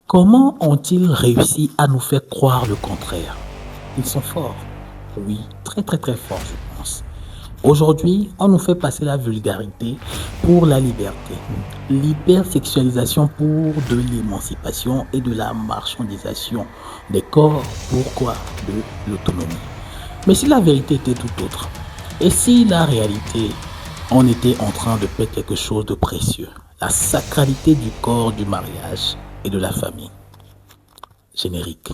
Comment ont-ils réussi à nous faire croire le contraire? Ils sont forts. Oui, très très très forts, je pense. Aujourd'hui, on nous fait passer la vulgarité pour la liberté, l'hypersexualisation pour de l'émancipation et de la marchandisation des corps. Pourquoi? De l'autonomie. Mais si la vérité était tout autre, et si la réalité, on était en train de perdre quelque chose de précieux, la sacralité du corps, du mariage et de la famille. Générique.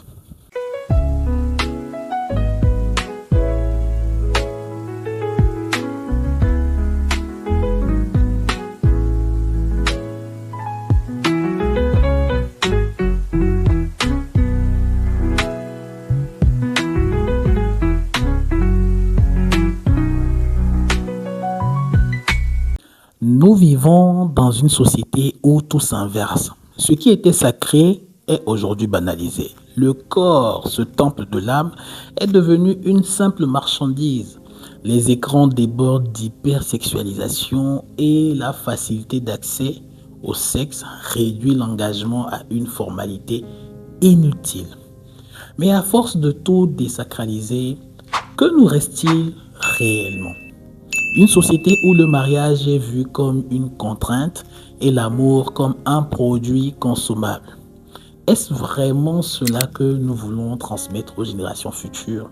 Nous vivons dans une société où tout s'inverse. Ce qui était sacré est aujourd'hui banalisé. Le corps, ce temple de l'âme, est devenu une simple marchandise. Les écrans débordent d'hypersexualisation et la facilité d'accès au sexe réduit l'engagement à une formalité inutile. Mais à force de tout désacraliser, que nous reste-t-il réellement? Une société où le mariage est vu comme une contrainte et l'amour comme un produit consommable. Est-ce vraiment cela que nous voulons transmettre aux générations futures?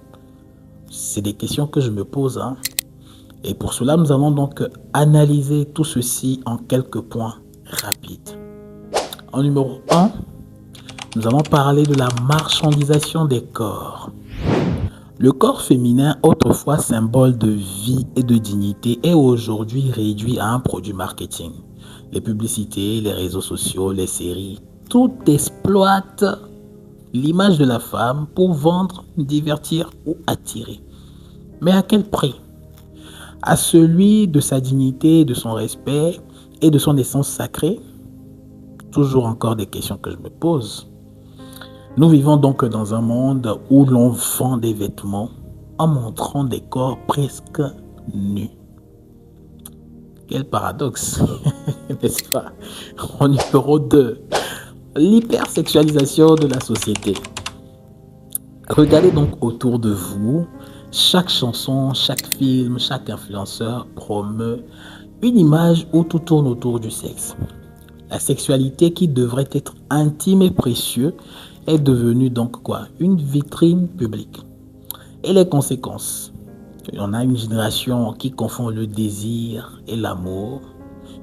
C'est des questions que je me pose. Et pour cela, nous allons donc analyser tout ceci en quelques points rapides. En numéro 1, nous allons parler de la marchandisation des corps. Le corps féminin, autrefois symbole de vie et de dignité, est aujourd'hui réduit à un produit marketing. Les publicités, les réseaux sociaux, les séries, tout exploite l'image de la femme pour vendre, divertir ou attirer. Mais à quel prix? À celui de sa dignité, de son respect et de son essence sacrée? Toujours encore des questions que je me pose. Nous vivons donc dans un monde où l'on vend des vêtements en montrant des corps presque nus. Quel paradoxe, n'est-ce pas? En numéro 2, l'hypersexualisation de la société. Regardez donc autour de vous, chaque chanson, chaque film, chaque influenceur promeut une image où tout tourne autour du sexe. La sexualité qui devrait être intime et précieuse est devenue donc quoi? Une vitrine publique. Et les conséquences? On a une génération qui confond le désir et l'amour,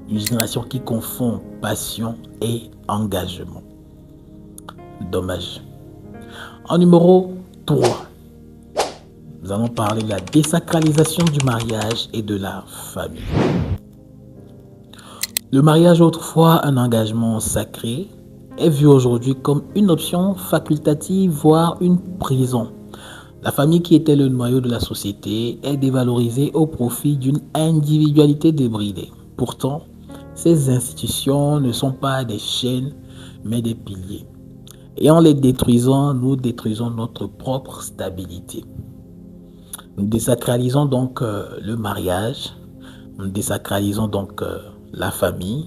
une génération qui confond passion et engagement. Dommage. En numéro 3, nous allons parler de la désacralisation du mariage et de la famille. Le mariage, autrefois un engagement sacré, est vu aujourd'hui comme une option facultative, voire une prison. La famille, qui était le noyau de la société, est dévalorisée au profit d'une individualité débridée. Pourtant, ces institutions ne sont pas des chaînes, mais des piliers. Et en les détruisant, nous détruisons notre propre stabilité. Nous désacralisons donc le mariage, nous désacralisons donc la famille,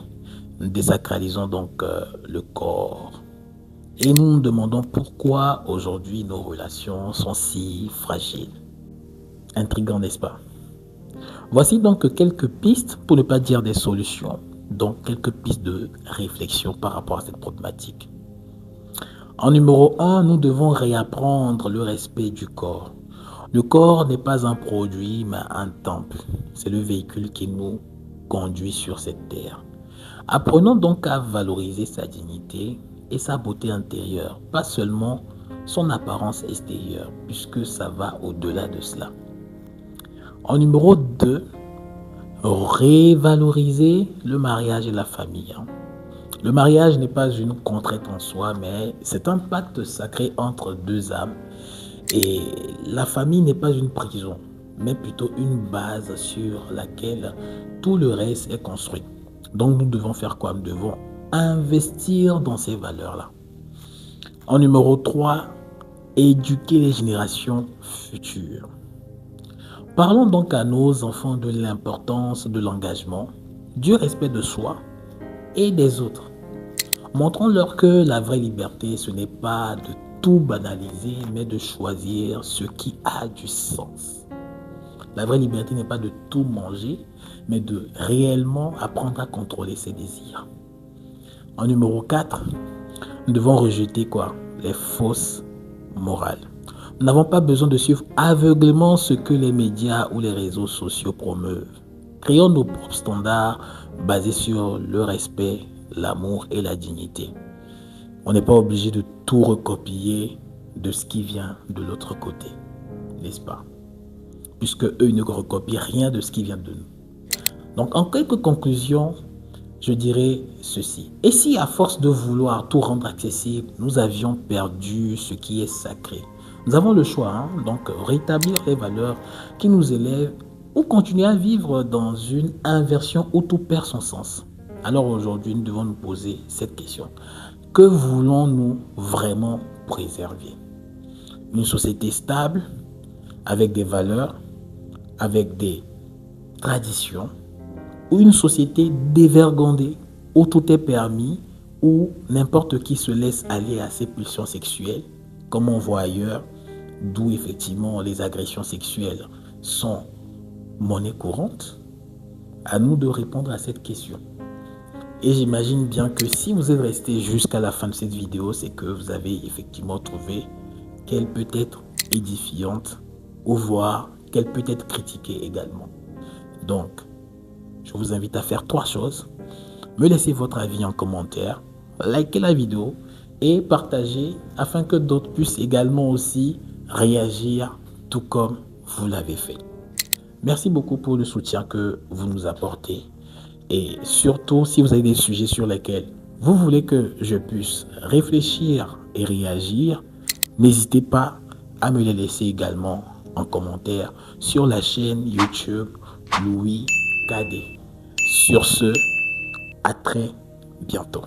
nous désacralisons donc le corps. Et nous nous demandons pourquoi aujourd'hui nos relations sont si fragiles. Intriguant, n'est-ce pas? Voici donc quelques pistes, pour ne pas dire des solutions, donc quelques pistes de réflexion par rapport à cette problématique. En numéro 1, nous devons réapprendre le respect du corps. Le corps n'est pas un produit, mais un temple. C'est le véhicule qui nous conduit sur cette terre. Apprenons donc à valoriser sa dignité et sa beauté intérieure, pas seulement son apparence extérieure, puisque ça va au-delà de cela. En numéro 2, révaloriser le mariage et la famille. Le mariage n'est pas une contrainte en soi, mais c'est un pacte sacré entre deux âmes. Et la famille n'est pas une prison, mais plutôt une base sur laquelle tout le reste est construit. Donc nous devons faire quoi? Nous devons investir dans ces valeurs-là. En numéro 3, éduquer les générations futures. Parlons donc à nos enfants de l'importance de l'engagement, du respect de soi et des autres. Montrons-leur que la vraie liberté, ce n'est pas de tout banaliser, mais de choisir ce qui a du sens. La vraie liberté n'est pas de tout manger, mais de réellement apprendre à contrôler ses désirs. En numéro 4, nous devons rejeter quoi? Les fausses morales. Nous n'avons pas besoin de suivre aveuglément ce que les médias ou les réseaux sociaux promeuvent. Créons nos propres standards basés sur le respect, l'amour et la dignité. On n'est pas obligé de tout recopier de ce qui vient de l'autre côté, n'est-ce pas? Puisque eux ne recopient rien de ce qui vient de nous. Donc, en quelques conclusions, je dirais ceci. Et si à force de vouloir tout rendre accessible, nous avions perdu ce qui est sacré? Nous avons le choix, donc rétablir les valeurs qui nous élèvent ou continuer à vivre dans une inversion où tout perd son sens. Alors aujourd'hui, nous devons nous poser cette question. Que voulons-nous vraiment préserver? Une société stable, avec des valeurs, avec des traditions, ou une société dévergondée où tout est permis, où n'importe qui se laisse aller à ses pulsions sexuelles, comme on voit ailleurs, d'où effectivement les agressions sexuelles sont monnaie courante? À nous de répondre à cette question. Et j'imagine bien que si vous êtes resté jusqu'à la fin de cette vidéo, c'est que vous avez effectivement trouvé qu'elle peut être édifiante ou voire qu'elle peut être critiquée également. Donc, je vous invite à faire 3 choses. Me laisser votre avis en commentaire, likez la vidéo et partagez afin que d'autres puissent également aussi réagir tout comme vous l'avez fait. Merci beaucoup pour le soutien que vous nous apportez. Et surtout, si vous avez des sujets sur lesquels vous voulez que je puisse réfléchir et réagir, n'hésitez pas à me les laisser également en commentaire sur la chaîne YouTube Louis Cadet. Sur ce, à très bientôt.